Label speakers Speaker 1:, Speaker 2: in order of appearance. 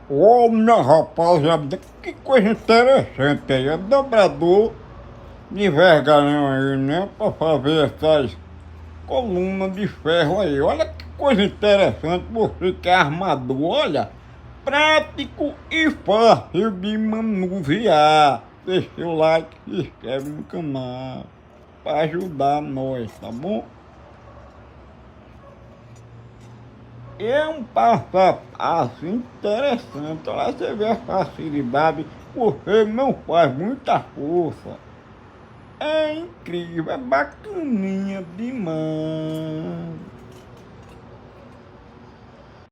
Speaker 1: Ô, minha rapaziada, que coisa interessante aí. É dobrador de vergalhão aí, né? Pra fazer essas colunas de ferro aí. Olha que coisa interessante. Você que é armador, olha. Prático e fácil de manusear. Deixa o like e se inscreve no canal. Pra ajudar nós, tá bom? É um passo a passo interessante. Lá você vê a facilidade, você não faz muita força. É incrível, é bacaninha demais.